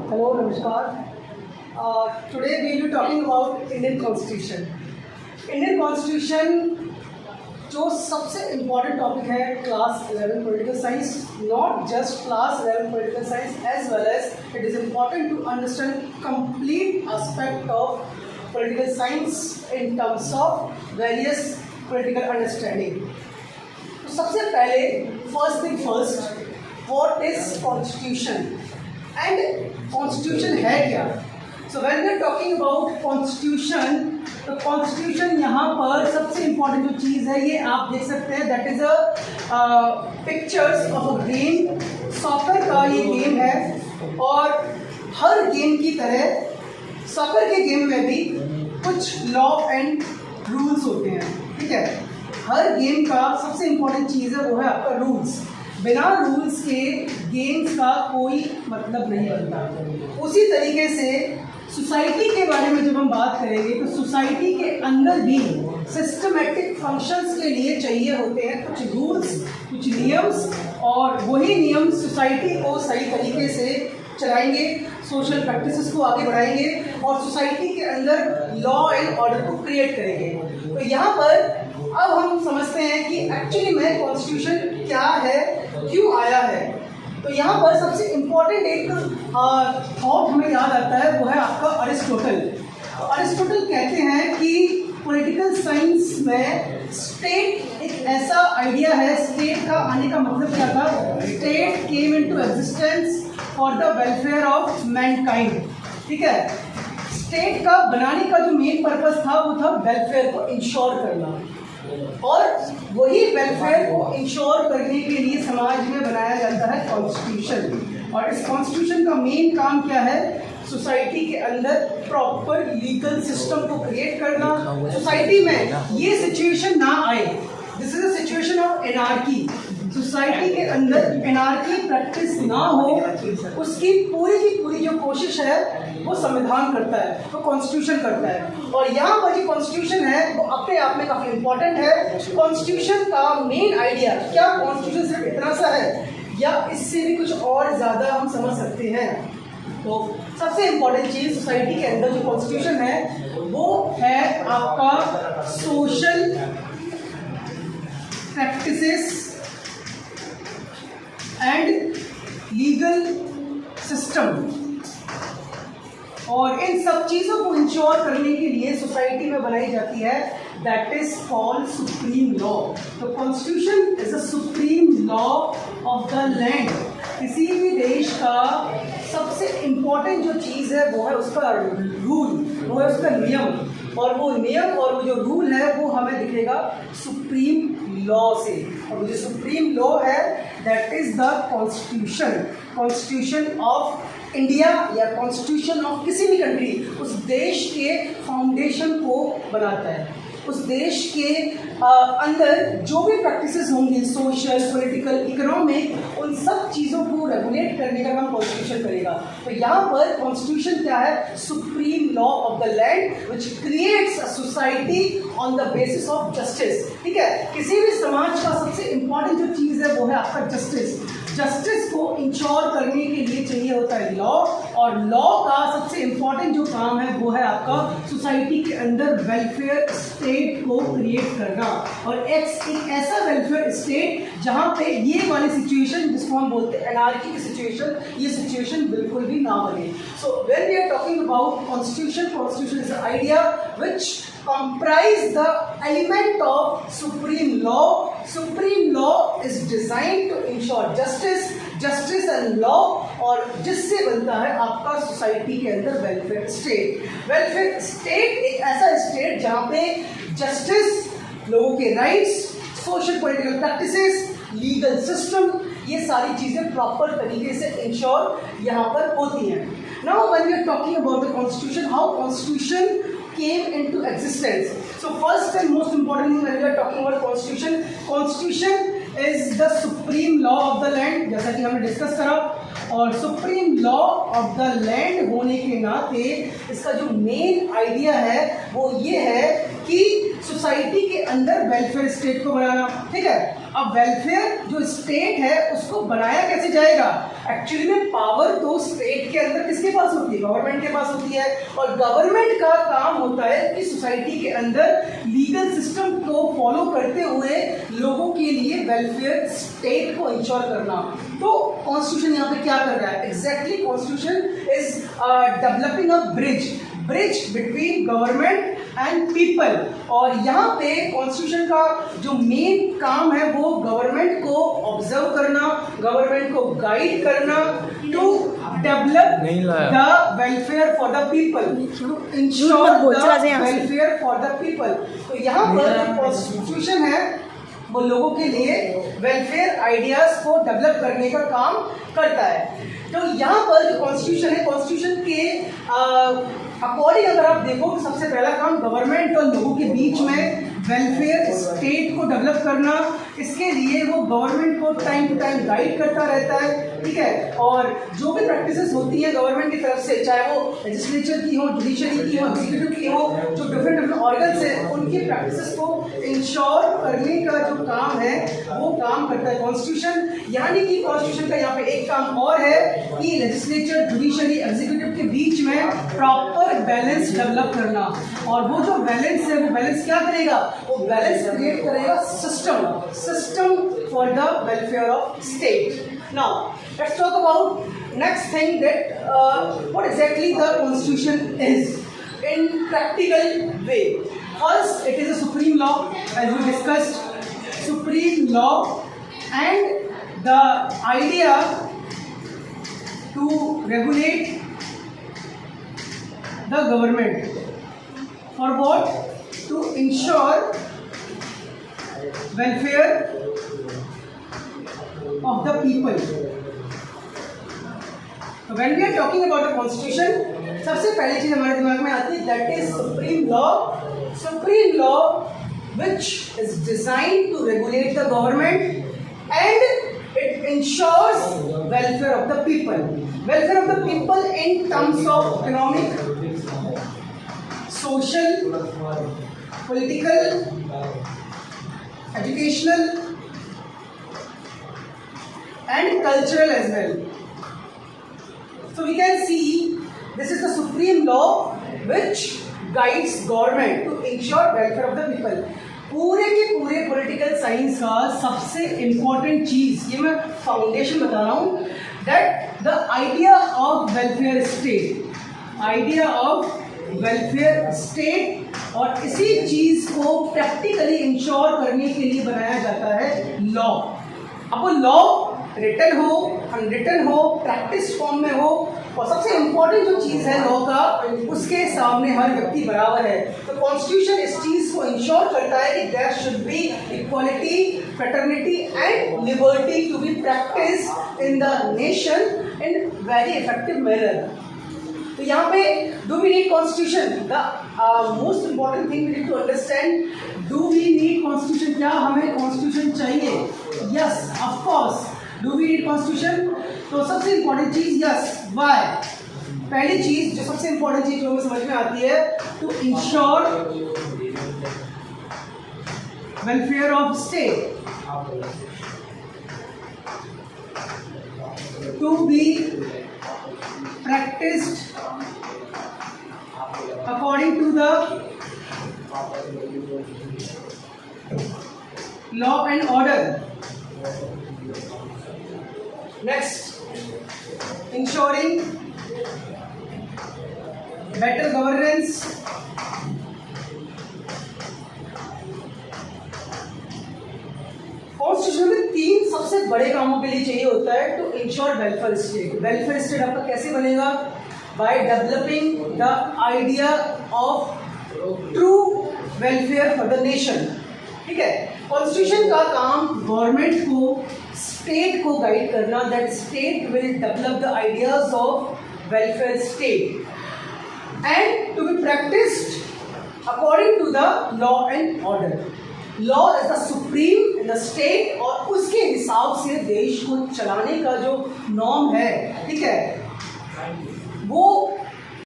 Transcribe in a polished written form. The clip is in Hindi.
Hello, Namaskar. Today we will be talking about Indian Constitution. Indian Constitution जो सबसे इम्पॉर्टेंट टॉपिक है class 11 political science, not just class 11 political science as well as it is important to understand complete aspect of political science in terms of various political understanding. तो सबसे पहले first thing first, what is constitution and constitution है क्या. So when we are talking about constitution, तो कॉन्स्टिट्यूशन यहाँ पर सबसे इम्पॉर्टेंट जो चीज़ है ये आप देख सकते हैं, that is a pictures of a game. Soccer का ये गेम है और हर गेम की तरह सॉकर के गेम में भी कुछ लॉ एंड रूल्स होते हैं. ठीक है, हर गेम का सबसे इम्पॉर्टेंट चीज़ है वो है आपका रूल्स. बिना रूल्स के गेम्स का कोई मतलब नहीं बनता. उसी तरीके से सोसाइटी के बारे में जब हम बात करेंगे तो सोसाइटी के अंदर भी सिस्टमेटिक फंक्शंस के लिए चाहिए होते हैं कुछ रूल्स, कुछ नियम्स, और वही नियम सोसाइटी को सही तरीके से चलाएंगे, सोशल प्रैक्टिसेस को आगे बढ़ाएंगे और सोसाइटी के अंदर लॉ एंड ऑर्डर को क्रिएट करेंगे. तो यहाँ पर अब हम समझते हैं कि एक्चुअली में कॉन्स्टिट्यूशन क्या है, क्यों आया है. तो यहाँ पर सबसे इम्पॉर्टेंट एक थॉट हमें याद आता है, वो है आपका अरिस्टोटल. अरिस्टोटल कहते हैं कि पॉलिटिकल साइंस में स्टेट एक ऐसा आइडिया है. स्टेट का आने का मतलब क्या था? State came into existence for the welfare of Mankind. ठीक है, स्टेट का बनाने का जो मेन पर्पस था वो था वेलफेयर को इंश्योर करना, और वही वेलफेयर को इंश्योर करने के लिए समाज में बनाया जाता है कॉन्स्टिट्यूशन. और इस कॉन्स्टिट्यूशन का मेन काम क्या है? सोसाइटी के अंदर प्रॉपर लीगल सिस्टम को क्रिएट करना. सोसाइटी में ये सिचुएशन ना आए, this is a situation of anarchy. Society के अंदर एनार्की प्रैक्टिस ना हो, उसकी पूरी की पूरी जो कोशिश है वो संविधान करता है, वो कॉन्स्टिट्यूशन करता है. और यहाँ पर जो कॉन्स्टिट्यूशन है वो अपने आप में काफ़ी इम्पोर्टेंट है. कॉन्स्टिट्यूशन का मेन आइडिया क्या? कॉन्स्टिट्यूशन सिर्फ इतना सा है या इससे भी कुछ और ज़्यादा हम समझ सकते हैं? तो सबसे इम्पोर्टेंट चीज़ सोसाइटी के अंदर जो कॉन्स्टिट्यूशन है वो है आपका social practices and legal system. और इन सब चीज़ों को इंश्योर करने के लिए सोसाइटी में बनाई जाती है, that is called supreme law. तो constitution is a supreme law of the land. किसी भी देश का सबसे इम्पोर्टेंट जो चीज़ है वो है उसका रूल, वो है उसका नियम, और वो नियम और वो जो रूल है वो हमें दिखेगा सुप्रीम लॉ से. और वो जो सुप्रीम लॉ है that is the constitution. Constitution of India या कॉन्स्टिट्यूशन ऑफ किसी भी कंट्री उस देश के फाउंडेशन को बनाता है. उस देश के अंदर जो भी प्रैक्टिसेस होंगी, सोशल, पॉलिटिकल, इकोनॉमिक, उन सब चीज़ों को रेगुलेट करने का काम कॉन्स्टिट्यूशन करेगा. तो यहाँ पर कॉन्स्टिट्यूशन क्या है? Supreme law of the land which creates a society on the basis of justice. ठीक है, किसी भी समाज का सबसे इम्पॉर्टेंट जो चीज़ है वो है आपका जस्टिस. जस्टिस को इंश्योर करने के लिए चाहिए होता है लॉ, और लॉ का सबसे इम्पॉर्टेंट जो काम है वो है आपका सोसाइटी के अंदर वेलफेयर स्टेट को क्रिएट करना. और एक ऐसा वेलफेयर स्टेट जहाँ पे ये वाली सिचुएशन जिसको हम बोलते हैं एनार्की की सिचुएशन, ये सिचुएशन बिल्कुल भी ना बने. So when we are talking about constitution, constitution is the idea which comprise the element of supreme law. Supreme law is designed to ensure justice and law, और जिससे बनता है आपका सोसाइटी के अंदर वेलफेयर स्टेट. वेलफेयर स्टेट एक ऐसा स्टेट जहाँ पे जस्टिस, लोगों के rights, social political practices, legal system, ये सारी चीज़ें प्रॉपर तरीके से इंश्योर यहाँ पर होती हैं. Now when we are talking about the constitution, how constitution came into existence. So first and most important thing when we are talking about constitution is the supreme law of the land, जैसा कि हमने डिस्कस करा. और supreme law of the land होने के नाते इसका जो मेन आइडिया है वो ये है कि सोसाइटी के अंदर वेलफेयर स्टेट को बनाना. ठीक है, अब वेलफेयर जो स्टेट है उसको बनाया कैसे जाएगा? एक्चुअली में पावर तो स्टेट के अंदर किसके पास होती है? गवर्नमेंट के पास होती है। और गवर्नमेंट का काम होता है कि सोसाइटी के अंदर लीगल सिस्टम को फॉलो करते हुए लोगों के लिए वेलफेयर स्टेट को इंश्योर करना। तो कॉन्स्टिट्यूशन यहाँ पे क्या कर रहा है? Exactly constitution is developing a bridge between government and people. और यहाँ पे कॉन्स्टिट्यूशन का जो मेन काम है वो गवर्नमेंट को ऑब्जर्व करना, गवर्नमेंट को गाइड करना to develop the welfare for the people, to ensure the welfare for the people. तो यहाँ पर जो कॉन्स्टिट्यूशन है वो लोगों के लिए वेलफेयर आइडियाज को डेवलप करने का काम करता है। तो यहाँ पर जो कॉन्स्टिट्यूशन है, कॉन्स्टिट्यूशन के अकॉर्डिंग अगर आप देखो तो सबसे पहला काम गवर्नमेंट और लोगों के बीच में वेलफेयर स्टेट को डेवलप करना। इसके लिए वो गवर्नमेंट को टाइम टू टाइम गाइड करता रहता है, ठीक है। और जो भी प्रैक्टिसेस होती हैं गवर्नमेंट की तरफ से, चाहे वो लेजिस्लेचर की हो, जुडिशरी की हो, एग्जीक्यूटिव की हो, जो डिफरेंट ऑर्गन्स हैं उनकी प्रैक्टिसेस को इंश्योर करने का जो काम है वो काम करता है कॉन्स्टिट्यूशन। यानी कि कॉन्स्टिट्यूशन का यहाँ पे एक काम और है कि लेजिस्लेचर, जुडिशरी, एग्जीक्यूटिव के बीच में प्रॉपर बैलेंस डेवलप करना। और वो जो बैलेंस है वो बैलेंस क्या करेगा? वो बैलेंस क्रिएट करेगा system for the welfare of state. Now let's talk about next thing, that what exactly the constitution is in practical way. First, it is a supreme law, as we discussed, supreme law, and the idea to regulate the government for what? To ensure welfare of the people. So when we are talking about the constitution, सबसे पहली चीज हमारे दिमाग में आती है that is supreme law which is designed to regulate the government and it ensures welfare of the people in terms of economic, social, political, educational and cultural as well. So we can see this is the supreme law which guides government to ensure welfare of the people. पूरे के पूरे पॉलिटिकल साइंस का सबसे इम्पोर्टेंट चीज, ये मैं फाउंडेशन बता रहा हूँ, that the idea of welfare state, और इसी चीज को प्रैक्टिकली इंश्योर करने के लिए बनाया जाता है लॉ। अब वो लॉ रिटन हो, अनरिटन हो, प्रैक्टिस फॉर्म में हो, और सबसे इम्पोर्टेंट जो चीज़ है लॉ का, उसके सामने हर व्यक्ति बराबर है। तो कॉन्स्टिट्यूशन इस चीज़ को इंश्योर करता है कि there should be equality, fraternity and liberty to be practice in the nation in very effective manner. तो यहाँ पे do we need constitution? The most important thing we need to understand, do we need constitution? क्या हमें कॉन्स्टिट्यूशन चाहिए? Yes, of course. Do we need constitution? तो सबसे इंपॉर्टेंट चीज, यस, वाई? पहली चीज, जो सबसे इंपॉर्टेंट चीज जो हमें समझ में आती है, to ensure welfare of state, to be practiced according to the law and order. Next, ensuring better governance, constitution में तीन सबसे बड़े कामों के लिए चाहिए होता है to ensure welfare state. Welfare state आपका कैसे बनेगा? By developing the idea of true welfare for the nation, ठीक है। कॉन्स्टिट्यूशन का काम गवर्नमेंट को, स्टेट को गाइड करना, that state will develop the ideas of welfare state and to be practised according to the law and order. Law is the supreme in the state, और उसके हिसाब से देश को चलाने का जो नॉर्म है, ठीक है, वो